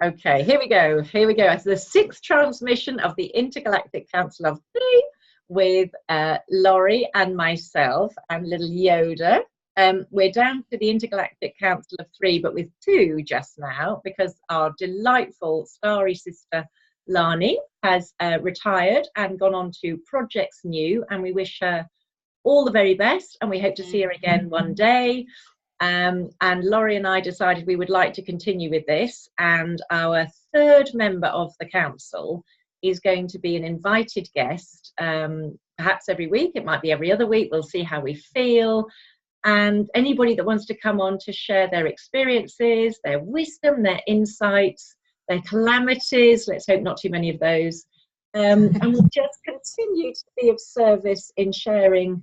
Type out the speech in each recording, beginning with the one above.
Okay, here we go. It's the 6th transmission of the Intergalactic Council of 3 with Laurie and myself and little Yoda. We're down to the Intergalactic Council of 3, but with 2 just now, because our delightful starry sister Lani has retired and gone on to projects new, and we wish her all the very best, and we hope to see her again one day. And Laurie and I decided we would like to continue with this, and our 3rd member of the council is going to be an invited guest, perhaps every week. It might be every other week. We'll see how we feel. And anybody that wants to come on to share their experiences, their wisdom, their insights, their calamities, let's hope not too many of those, and we'll just continue to be of service in sharing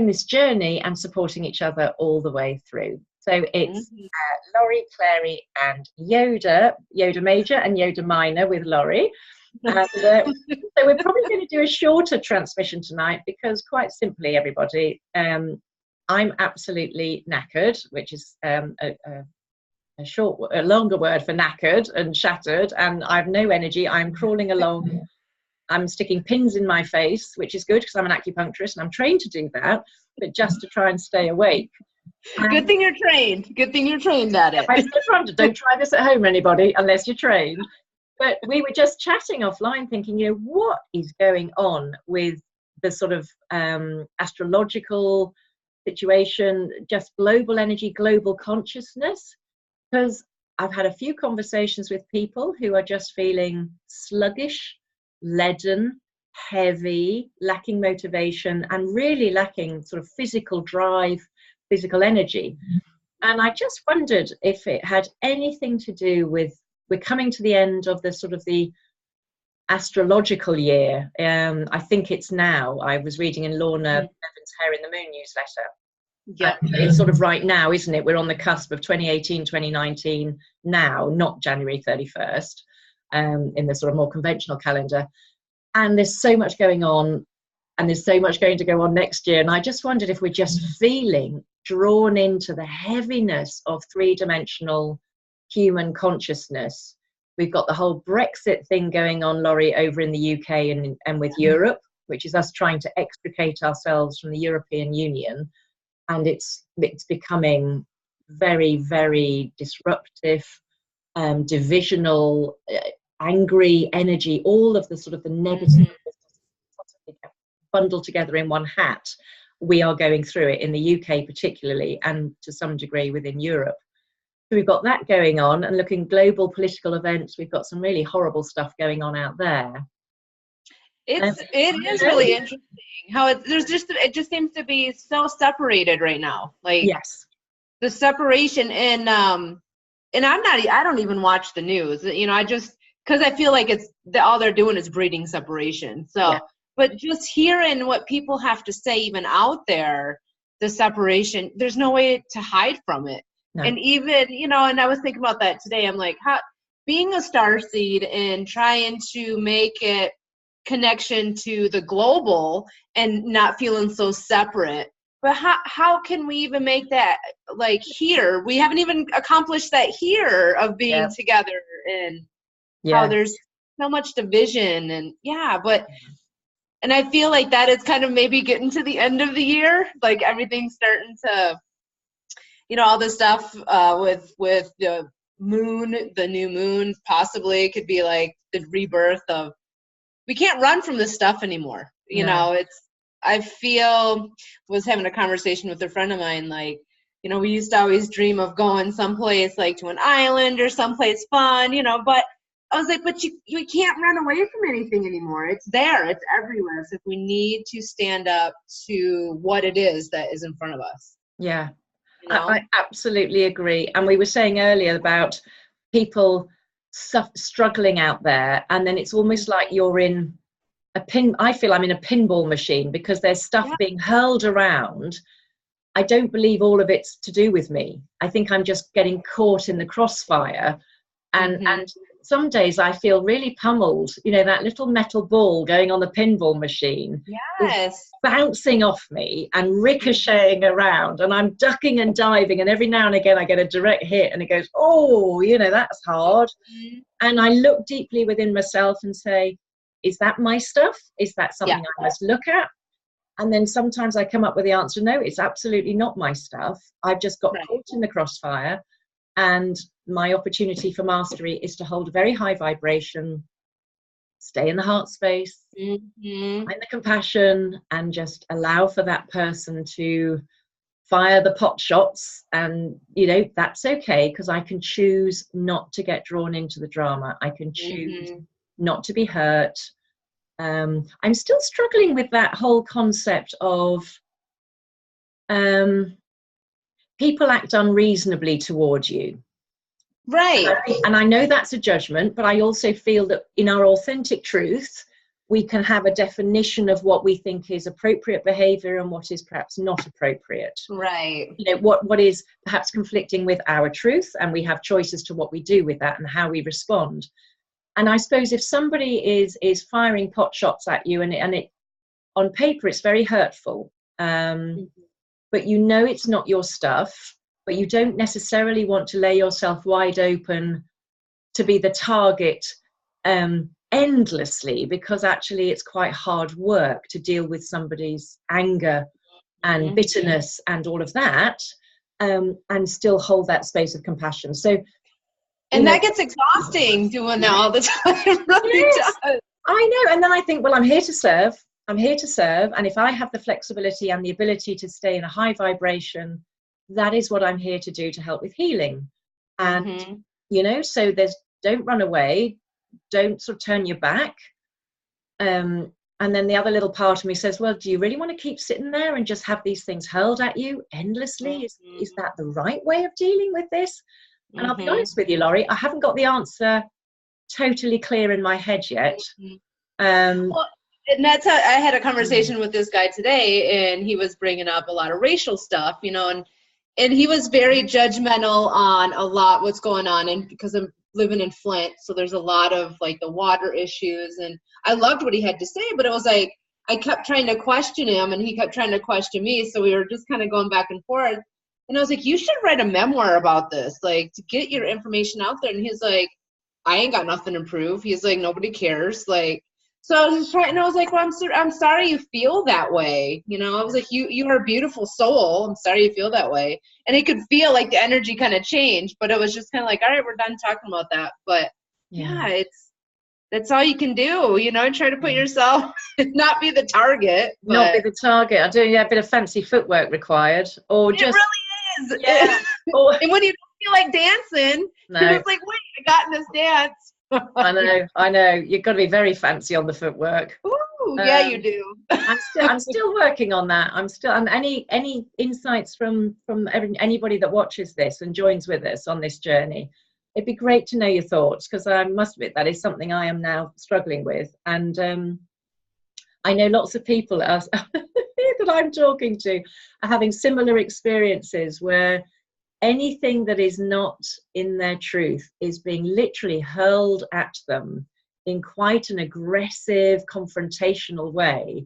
this journey and supporting each other all the way through. So it's Laurie, Clary and Yoda Major and Yoda Minor with Laurie. And, so we're probably going to do a shorter transmission tonight because, quite simply, everybody, I'm absolutely knackered, which is a longer word for knackered and shattered, and I've no energy. I'm crawling along. I'm sticking pins in my face, which is good because I'm an acupuncturist and I'm trained to do that, but just to try and stay awake. Good thing you're trained. Good thing you're trained at it. Don't try this at home, anybody, unless you're trained. But we were just chatting offline thinking, what is going on with the sort of astrological situation, just global energy, global consciousness? Because I've had a few conversations with people who are just feeling sluggish, leaden, heavy, lacking motivation, and really lacking sort of physical drive, physical energy. And I just wondered if it had anything to do with, we're coming to the end of the sort of the astrological year. I think it's now. I was reading in Lorna Evans' Hair in the Moon newsletter. Yeah, it's sort of right now, isn't it? We're on the cusp of 2018, 2019 now, not January 31st. In the sort of more conventional calendar, and there's so much going on, and there's so much going to go on next year, and I just wondered if we're just feeling drawn into the heaviness of 3-dimensional human consciousness. We've got the whole Brexit thing going on, Laurie, over in the UK and with Europe, which is us trying to extricate ourselves from the European Union, and it's becoming very, very disruptive, divisional, angry energy, all of the sort of the negative bundled together in one hat. We are going through it in the UK particularly, and to some degree within Europe. So we've got that going on, and looking global political events, we've got some really horrible stuff going on out there. It is really interesting how it just seems to be so separated right now. Like, yes, the separation and I don't even watch the news, because I feel like all they're doing is breeding separation. So, yeah. But just hearing what people have to say, even out there, the separation, there's no way to hide from it. No. And even, and I was thinking about that today. I'm like, being a starseed and trying to make it connection to the global and not feeling so separate. But how can we even make that, like, here? We haven't even accomplished that here of being together, and how there's so much division, and I feel like that is kind of maybe getting to the end of the year, like everything's starting to, all this stuff with the moon, the new moon, possibly could be like the rebirth of, we can't run from this stuff anymore. I was having a conversation with a friend of mine, like, we used to always dream of going someplace like to an island or someplace fun, but I was like, but you can't run away from anything anymore. It's there, it's everywhere. So we need to stand up to what it is that is in front of us. Yeah, I absolutely agree. And we were saying earlier about people struggling out there, and then it's almost like you're in I feel I'm in a pinball machine, because there's stuff being hurled around. I don't believe all of it's to do with me. I think I'm just getting caught in the crossfire, and some days I feel really pummeled. You know, that little metal ball going on the pinball machine is bouncing off me and ricocheting around, and I'm ducking and diving, and every now and again I get a direct hit and it goes, oh, you know, that's hard. And I look deeply within myself and say, is that my stuff? Is that something I must look at? And then sometimes I come up with the answer, no, it's absolutely not my stuff. I've just got caught in the crossfire. And my opportunity for mastery is to hold a very high vibration, stay in the heart space, find the compassion, and just allow for that person to fire the pot shots. And, you know, that's okay, because I can choose not to get drawn into the drama. I can choose not to be hurt. I'm still struggling with that whole concept of people act unreasonably towards you. Right. And I know that's a judgment, but I also feel that in our authentic truth, we can have a definition of what we think is appropriate behavior and what is perhaps not appropriate. Right. You know, what is perhaps conflicting with our truth, and we have choices to what we do with that and how we respond. And I suppose if somebody is firing pot shots at you, and it on paper it's very hurtful, but you know it's not your stuff, but you don't necessarily want to lay yourself wide open to be the target endlessly, because actually it's quite hard work to deal with somebody's anger and bitterness and all of that, and still hold that space of compassion. So, and that gets exhausting doing that all the time. It really does. I know. And then I think, well, I'm here to serve. I'm here to serve. And if I have the flexibility and the ability to stay in a high vibration, that is what I'm here to do, to help with healing. And, you know, so don't run away. Don't sort of turn your back. And then the other little part of me says, well, do you really want to keep sitting there and just have these things hurled at you endlessly? Is that the right way of dealing with this? And I'll be honest with you, Laurie, I haven't got the answer totally clear in my head yet. Well, and that's how I had a conversation with this guy today, and he was bringing up a lot of racial stuff, you know, and he was very judgmental on a lot what's going on, and because I'm living in Flint, so there's a lot of like the water issues, and I loved what he had to say, but it was like I kept trying to question him and he kept trying to question me, so we were just kind of going back and forth. And I was like, you should write a memoir about this, like, to get your information out there. And he's like, I ain't got nothing to prove. He's like, nobody cares. Like, so I was just trying, and I was like, well, I'm sorry you feel that way. You know, I was like, you are a beautiful soul. I'm sorry you feel that way. And he could feel like the energy kind of changed, but it was just kind of like, all right, we're done talking about that. But yeah, that's all you can do, you know, try to put yourself, not be the target. Not be the target. I do, a bit of fancy footwork required, or it just. Really is. Yeah. And when you don't feel like dancing, it's like, wait, I got in this dance. I know. You've got to be very fancy on the footwork. Ooh, yeah, you do. I'm still working on that. And any insights from anybody that watches this and joins with us on this journey, it'd be great to know your thoughts, because I must admit that is something I am now struggling with. And I know lots of people that I'm talking to are having similar experiences where anything that is not in their truth is being literally hurled at them in quite an aggressive, confrontational way.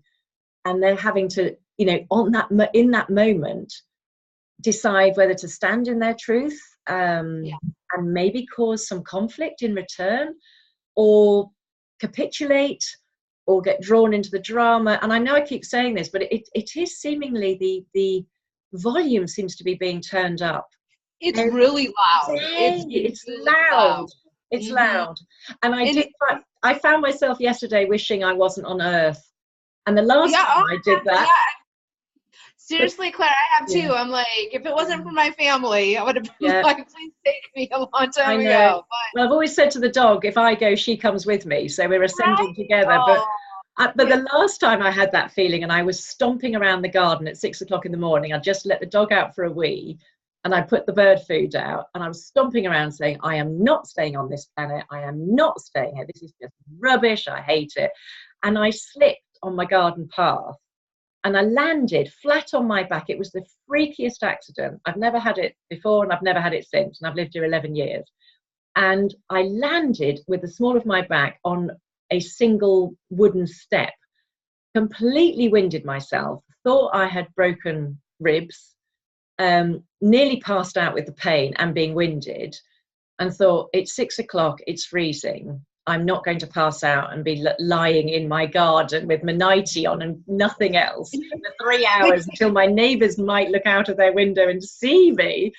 And they're having to, you know, in that moment, decide whether to stand in their truth and maybe cause some conflict in return, or capitulate, or get drawn into the drama. And I know I keep saying this, but it is seemingly the volume seems to be being turned up. It's really loud. It's loud. It's loud. And I found myself yesterday wishing I wasn't on Earth. And the last time I did that. Yeah. Seriously, Claire, I have too. I'm like, if it wasn't for my family, I would have been like, please take me a long time ago. But I've always said to the dog, if I go, she comes with me. So we're ascending together. But the last time I had that feeling, and I was stomping around the garden at 6 o'clock in the morning, I just let the dog out for a wee, and I put the bird food out, and I was stomping around saying, I am not staying on this planet. I am not staying here. This is just rubbish. I hate it. And I slipped on my garden path, and I landed flat on my back. It was the freakiest accident. I've never had it before, and I've never had it since, and I've lived here 11 years. and I landed with the small of my back on a single wooden step, completely winded myself, thought I had broken ribs, nearly passed out with the pain and being winded, and thought, it's 6 o'clock, it's freezing. I'm not going to pass out and be lying in my garden with my nightie on and nothing else for 3 hours until my neighbours might look out of their window and see me.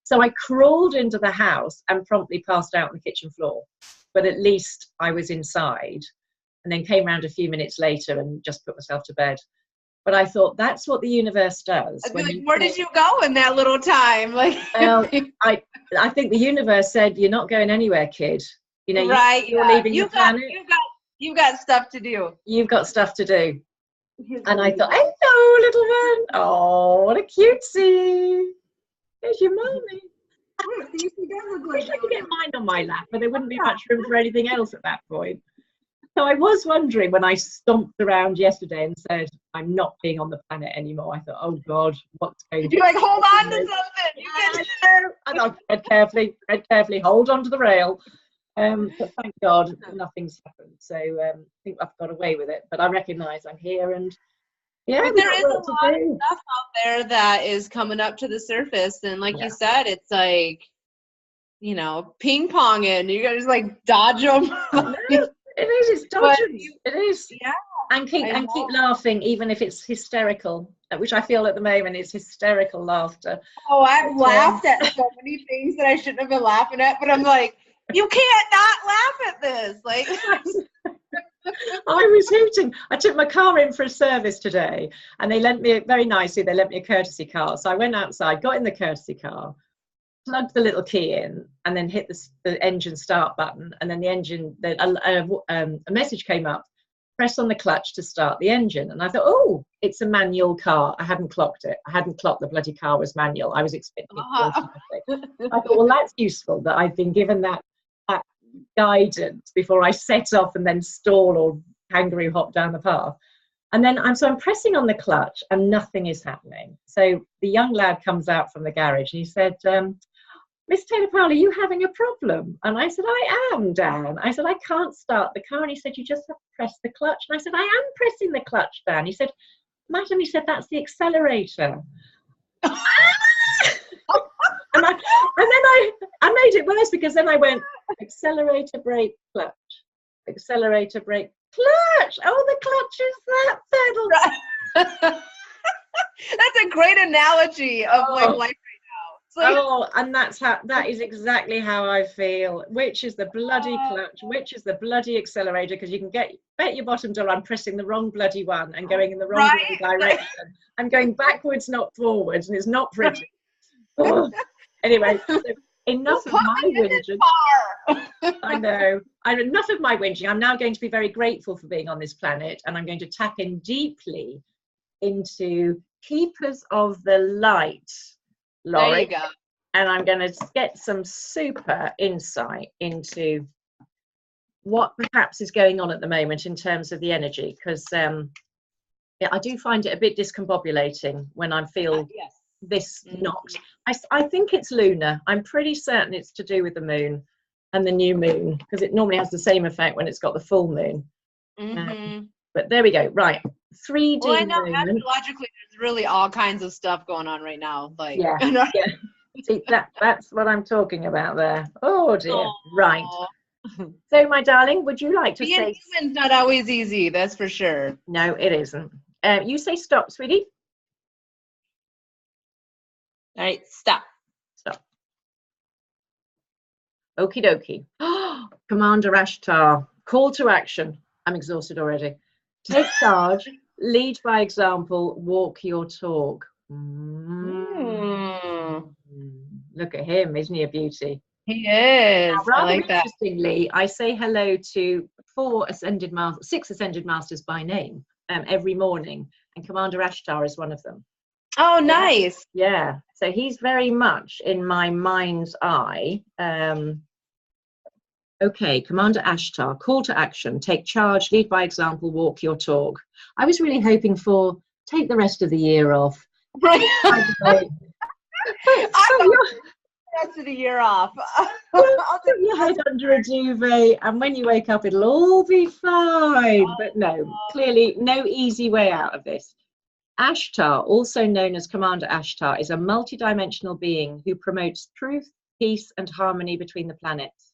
So I crawled into the house and promptly passed out on the kitchen floor. But at least I was inside, and then came round a few minutes later and just put myself to bed. But I thought, that's what the universe does. Where did you go in that little time? Like, I think the universe said, you're not going anywhere, kid. You know, right, you're leaving the planet. You've got stuff to do. You've got stuff to do. And I thought, hello, little one. Oh, what a cutesy. There's your mommy. I could get mine on my lap, but there wouldn't be much room for anything else at that point. So I was wondering when I stomped around yesterday and said, I'm not being on the planet anymore. I thought, oh God, what's going on? You're like, hold on to something. I tread carefully, hold on to the rail. But thank God nothing's happened. So I think I've got away with it. But I recognise I'm here, and yeah, but there is a lot of stuff out there that is coming up to the surface, and like you said, it's like, you know, ping ponging. You gotta just like dodge them. It is. It's dodging. It is. Yeah. And keep laughing, even if it's hysterical, which I feel at the moment is hysterical laughter. Oh, I've laughed at so many things that I shouldn't have been laughing at, but I'm like, you can't not laugh at this. Like, I was hooting. I took my car in for a service today, and they lent me a courtesy car. So I went outside, got in the courtesy car, plugged the little key in, and then hit the engine start button, and then a message came up. Press on the clutch to start the engine. And I thought, oh, it's a manual car. I hadn't clocked it. I hadn't clocked the bloody car was manual. I was expecting it. I thought, well, that's useful that I've been given that guidance before I set off and then stall or kangaroo hop down the path. And then I'm pressing on the clutch and nothing is happening. So the young lad comes out from the garage and he said, Miss Taylor-Powell, are you having a problem? And I said, I am, Dan. I said, I can't start the car. And he said, you just have to press the clutch. And I said, I am pressing the clutch, Dan. He said, madam, he said, that's the accelerator. and then I made it worse, because then I went, accelerator, brake, clutch. Accelerator, brake, clutch. Oh, the clutch is that pedal. That's a great analogy of like life. And that is exactly how I feel. Which is the bloody clutch? Which is the bloody accelerator? Because you can bet your bottom dollar I'm pressing the wrong bloody one and going in the wrong bloody direction. I'm going backwards, not forwards, and it's not pretty. Anyway, so enough of my whinging. I know. Enough of my whinging. I'm now going to be very grateful for being on this planet, and I'm going to tap in deeply into keepers of the light. Laurie, there you go. And I'm going to get some super insight into what perhaps is going on at the moment in terms of the energy, because I do find it a bit discombobulating when I feel this knocked. I think it's lunar. I'm pretty certain it's to do with the moon and the new moon, because it normally has the same effect when it's got the full moon. But there we go. Right. 3D. Well, I know astrologically there's really all kinds of stuff going on right now. Like, See, that's what I'm talking about there. Oh dear. Aww. Right. So, my darling, would you like to say? Being human's not always easy. That's for sure. No, it isn't. You say stop, sweetie. All right, stop. Stop. Okie dokie. Commander Ashtar, call to action. I'm exhausted already. Take charge, lead by example, walk your talk. Look at him, isn't he a beauty? He is. Now, rather I like that. Interestingly, I say hello to 6 ascended masters by name every morning, and Commander Ashtar is one of them. Oh, nice. Yeah, so he's very much in my mind's eye. Okay, Commander Ashtar, call to action, take charge, lead by example, walk your talk. I was really hoping for take the rest of the year off. Right. The rest of the year off. Your head under a duvet, and when you wake up, it'll all be fine. But no, clearly no easy way out of this. Ashtar, also known as Commander Ashtar, is a multidimensional being who promotes truth, peace, and harmony between the planets.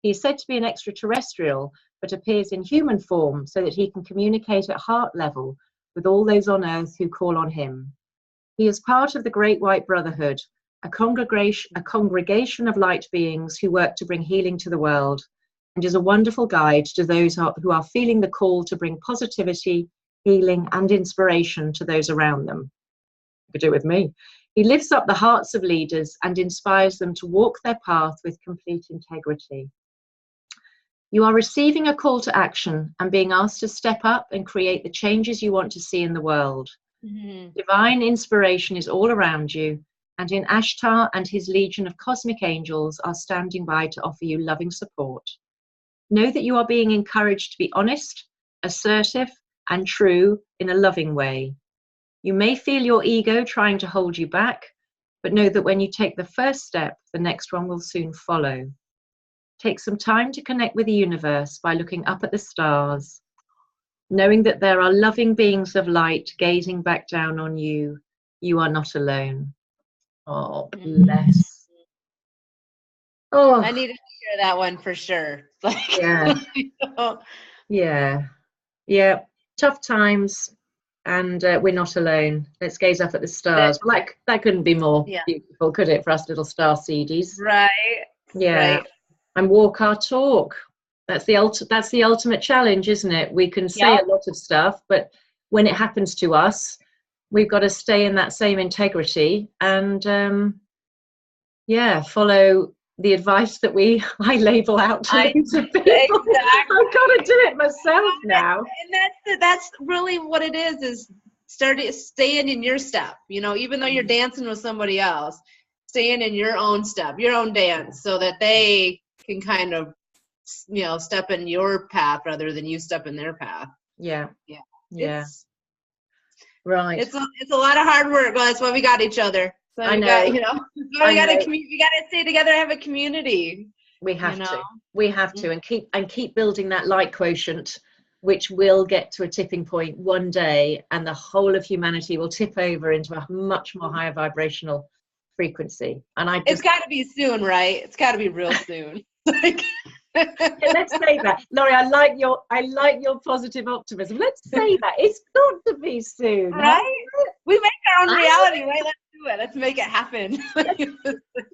He is said to be an extraterrestrial, but appears in human form so that he can communicate at heart level with all those on Earth who call on him. He is part of the Great White Brotherhood, a congregation of light beings who work to bring healing to the world, and is a wonderful guide to those who are feeling the call to bring positivity, healing, and inspiration to those around them. You could do it with me. He lifts up the hearts of leaders and inspires them to walk their path with complete integrity. You are receiving a call to action and being asked to step up and create the changes you want to see in the world. Mm-hmm. Divine inspiration is all around you, and in Ashtar and his legion of cosmic angels are standing by to offer you loving support. Know that you are being encouraged to be honest, assertive, and true in a loving way. You may feel your ego trying to hold you back, but know that when you take the first step, the next one will soon follow. Take some time to connect with the universe by looking up at the stars, knowing that there are loving beings of light gazing back down on you. You are not alone. Oh, bless. Oh, I needed to hear that one for sure. Yeah. Yeah. Tough times, and we're not alone. Let's gaze up at the stars. That couldn't be more beautiful, could it, for us little star seedies? Right. Yeah. Right. And walk our talk. That's the ultimate challenge, isn't it? We can say a lot of stuff, but when it happens to us, we've got to stay in that same integrity and follow the advice that I label out to people. Exactly. I've got to do it myself now. And that's really what it is staying in your step, even though you're dancing with somebody else, staying in your own step, your own dance, so that they can kind of, step in your path rather than you step in their path. Yeah. Right. It's a lot of hard work. Well, that's why we got each other. So I know. we got to stay together, have a community. We have to. We have to, and keep building that light quotient, which will get to a tipping point one day, and the whole of humanity will tip over into a much more higher vibrational frequency. And it's got to be soon, right? It's got to be real soon. Let's say that, Laurie. I like your positive optimism. Let's say that it's got to be soon, right? We make our own reality, right? Let's do it. Let's make it happen.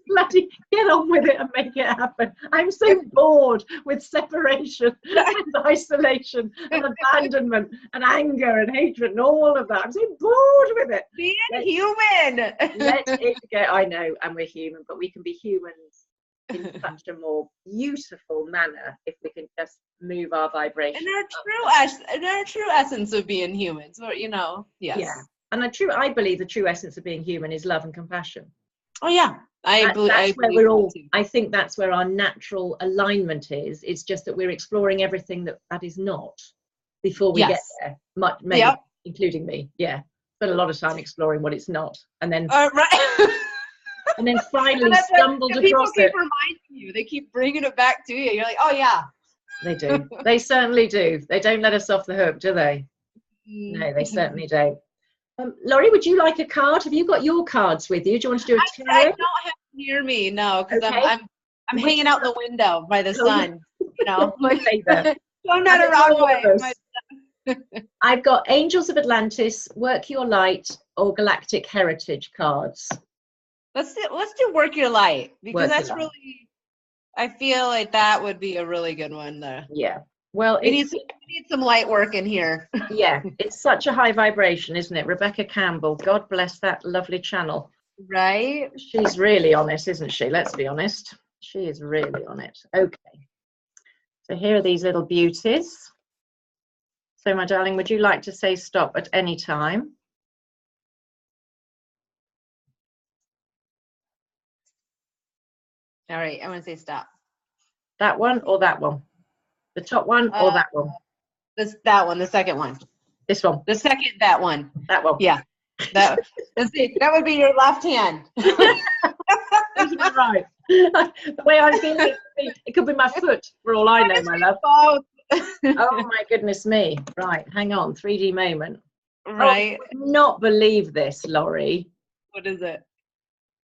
Bloody get on with it and make it happen. I'm so bored with separation and isolation and abandonment and anger and hatred and all of that. I'm so bored with it. Being human. Let it go. I know, and we're human, but we can be humans in such a more beautiful manner if we can just move our vibration. And our true essence of being human. So yes. Yeah. And I believe the true essence of being human is love and compassion. Oh yeah. I think that's where our natural alignment is. It's just that we're exploring everything that is not before we get there. Maybe including me. Yeah. Spent a lot of time exploring what it's not. And then right. And then finally stumbled across it. People keep reminding you. They keep bringing it back to you. You're like, oh, yeah. They do. They certainly do. They don't let us off the hook, do they? No, they certainly don't. Laurie, would you like a card? Have you got your cards with you? Do you want to do a tarot? I don't have them near me, no, because I'm hanging out the window by the sun. My favorite. I'm not around way. I've got Angels of Atlantis, Work Your Light, or Galactic Heritage cards. Let's do Work Your Light, because that's really, I feel like that would be a really good one there. Yeah. Well, we need some light work in here. Yeah, it's such a high vibration, isn't it? Rebecca Campbell, God bless that lovely channel. Right? She's really on it, isn't she? Let's be honest. She is really on it. Okay. So here are these little beauties. So, my darling, would you like to say stop at any time? All right, I'm going to say stop. That one or that one? The top one or that one? That one, the second one. This one? The second, that one. That one? Yeah. That would be your left hand. Right. The way I'm feeling, it could be my foot, for all I know, my love. Oh my goodness me. Right, hang on, 3D moment. Right. Oh, I would not believe this, Laurie. What is it?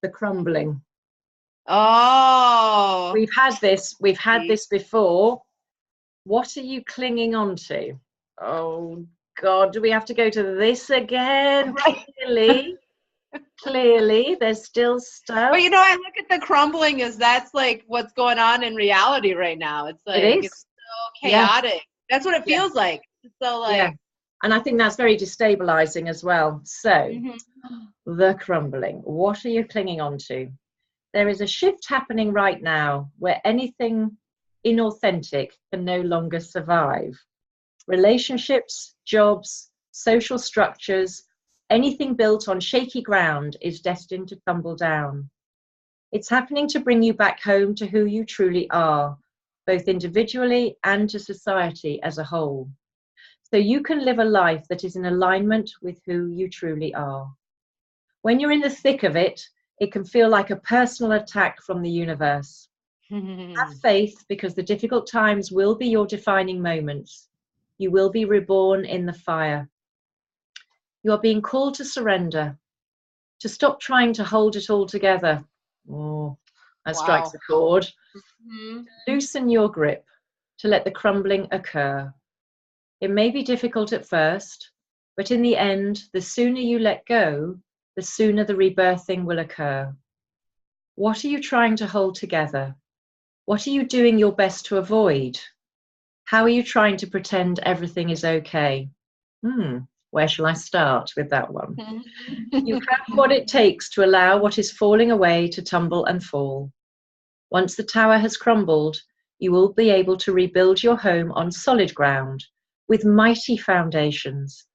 The crumbling. Oh. We've had this before. What are you clinging on to? Oh God, do we have to go to this again? Right. Clearly, there's still stuff. But I look at the crumbling as that's like what's going on in reality right now. It's like it's so chaotic. Yeah. That's what it feels like. So like, and I think that's very destabilizing as well. So, the crumbling. What are you clinging on to? There is a shift happening right now where anything inauthentic can no longer survive. Relationships, jobs, social structures, anything built on shaky ground is destined to tumble down. It's happening to bring you back home to who you truly are, both individually and to society as a whole. So you can live a life that is in alignment with who you truly are. When you're in the thick of it, it can feel like a personal attack from the universe. Have faith, because the difficult times will be your defining moments. You will be reborn in the fire. You are being called to surrender, to stop trying to hold it all together. Oh, that strikes a chord. Loosen your grip, to let the crumbling occur. It may be difficult at first, but in the end, the sooner you let go, the sooner the rebirthing will occur. What are you trying to hold together? What are you doing your best to avoid? How are you trying to pretend everything is okay? Where shall I start with that one? You have what it takes to allow what is falling away to tumble and fall. Once the tower has crumbled, you will be able to rebuild your home on solid ground with mighty foundations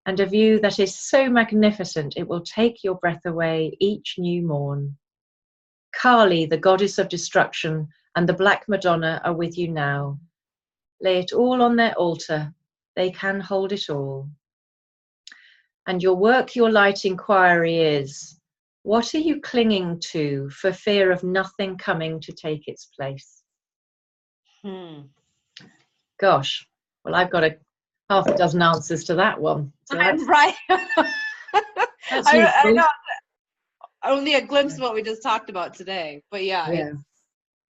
and a view that is so magnificent it will take your breath away each new morn. Kali, the goddess of destruction, and the Black Madonna are with you now. Lay it all on their altar. They can hold it all. And your work, your light inquiry is, what are you clinging to for fear of nothing coming to take its place? Gosh, well, I've got half a dozen answers to that one. So right. I know. Only a glimpse of what we just talked about today. But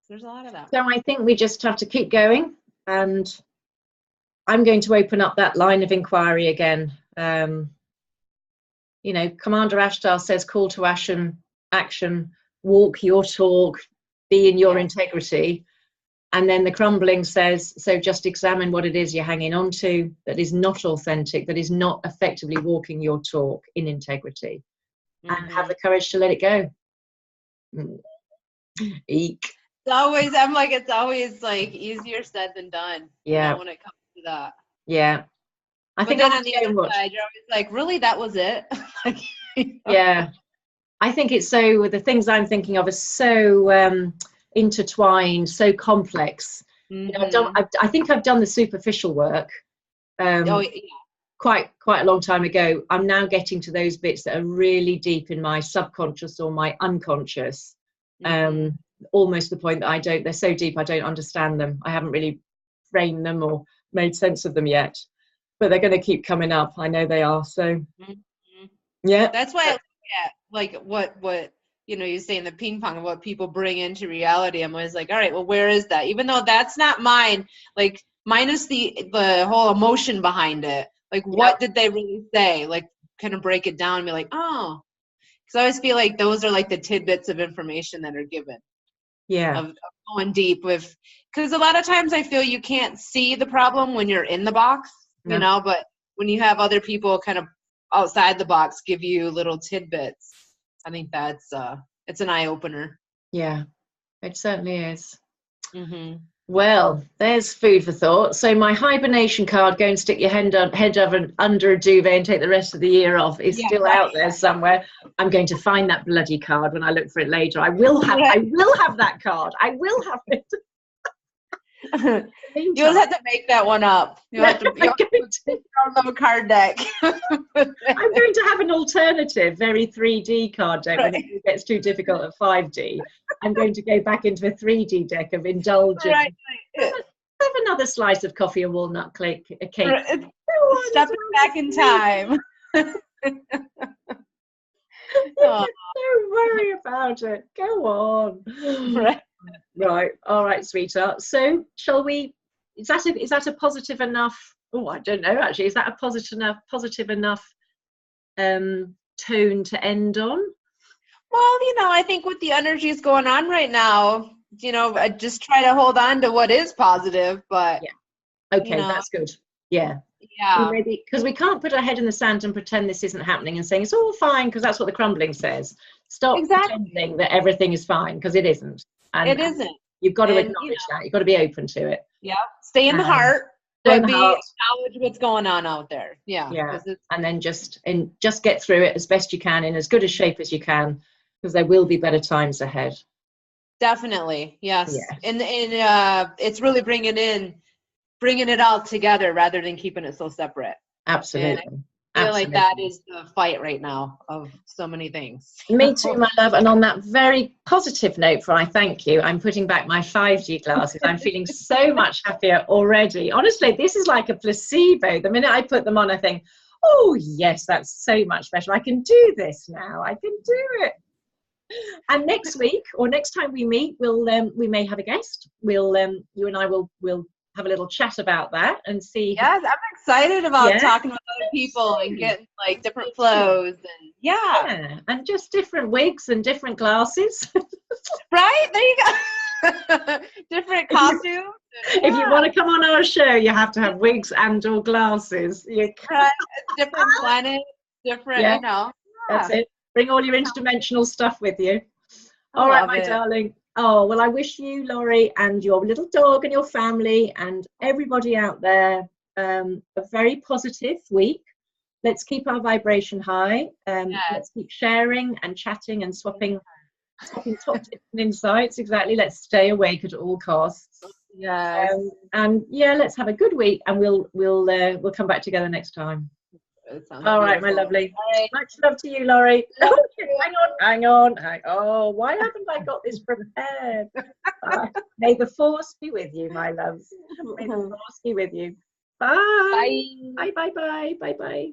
there's a lot of that. So I think we just have to keep going. And I'm going to open up that line of inquiry again. Commander Ashtar says, call to action, walk your talk, be in your integrity. And then the crumbling says, so just examine what it is you're hanging on to that is not authentic, that is not effectively walking your talk in integrity. And have the courage to let it go. Eek. It's always like easier said than done. Yeah. When it comes to that. Yeah. I think then on the other side, you're always like, really, that was it? Yeah. I think it's so, the things I'm thinking of are so intertwined, so complex. I think I've done the superficial work quite a long time ago. I'm now getting to those bits that are really deep in my subconscious or my unconscious. Almost the point that they're so deep I don't understand them. I haven't really framed them or made sense of them yet, but they're going to keep coming up. I know they are. So yeah, that's why I look at like what you say in the ping pong of what people bring into reality. I'm always like, all right, well, where is that? Even though that's not mine, like minus the whole emotion behind it. Like, what did they really say? Like, kind of break it down and be like, oh, because I always feel like those are like the tidbits of information that are given. Yeah. Of going deep with, because a lot of times I feel you can't see the problem when you're in the box, but when you have other people kind of outside the box give you little tidbits, I think that's it's an eye opener. Yeah, it certainly is. Well, there's food for thought. So my hibernation card, go and stick your head under a duvet and take the rest of the year off, is still out there somewhere. I'm going to find that bloody card when I look for it later. I will have that card. I will have it. You'll have to make that one up. You'll have to a card deck. I'm going to have an alternative, very 3D card deck when it gets too difficult at 5D. I'm going to go back into a 3D deck of indulgence. Right. Have another slice of coffee or walnut cake. Step it back in time. Don't worry about it. Go on. Right. All right, sweetheart. So shall we, is that a positive enough, oh, I don't know, actually, is that a positive enough tone to end on? Well, I think with the energies going on right now, I just try to hold on to what is positive, but yeah. Okay, that's good. Yeah. Maybe because we can't put our head in the sand and pretend this isn't happening and saying it's all fine, because that's what the crumbling says. Stop pretending that everything is fine, because it isn't. And it isn't. You've got to acknowledge that. You've got to be open to it. Yeah. Stay in the heart, but acknowledge what's going on out there. Yeah. Yeah. And then just get through it as best you can, in as good a shape as you can, because there will be better times ahead. Definitely. Yes. And it's really bringing it all together rather than keeping it so separate. Absolutely. And I feel like that is the fight right now of so many things. Me too, my love. And on that very positive note, for I thank you, I'm putting back my 5D glasses. I'm feeling so much happier already. Honestly, this is like a placebo. The minute I put them on, I think, oh yes, that's so much better. I can do this now. I can do it. And next week, or next time we meet, we may have a guest. You and I will have a little chat about that and see. Yes, I'm excited about talking with other people and getting like different flows and and just different wigs and different glasses. Right, there you go. Different costumes. If you want to come on our show, you have to have wigs and or glasses. Right. Different planets, different. That's it. Bring all your interdimensional stuff with you. All right, my darling. Oh, well, I wish you, Laurie, and your little dog and your family and everybody out there a very positive week. Let's keep our vibration high. Let's keep sharing and chatting and swapping top tips and insights. Exactly. Let's stay awake at all costs. And let's have a good week, and we'll come back together next time. All right, my lovely. Right. Much love to you, Laurie. Okay, hang on. Oh, why haven't I got this prepared? May the force be with you, my loves. May the force be with you. Bye. Bye. Bye. Bye. Bye. Bye. Bye.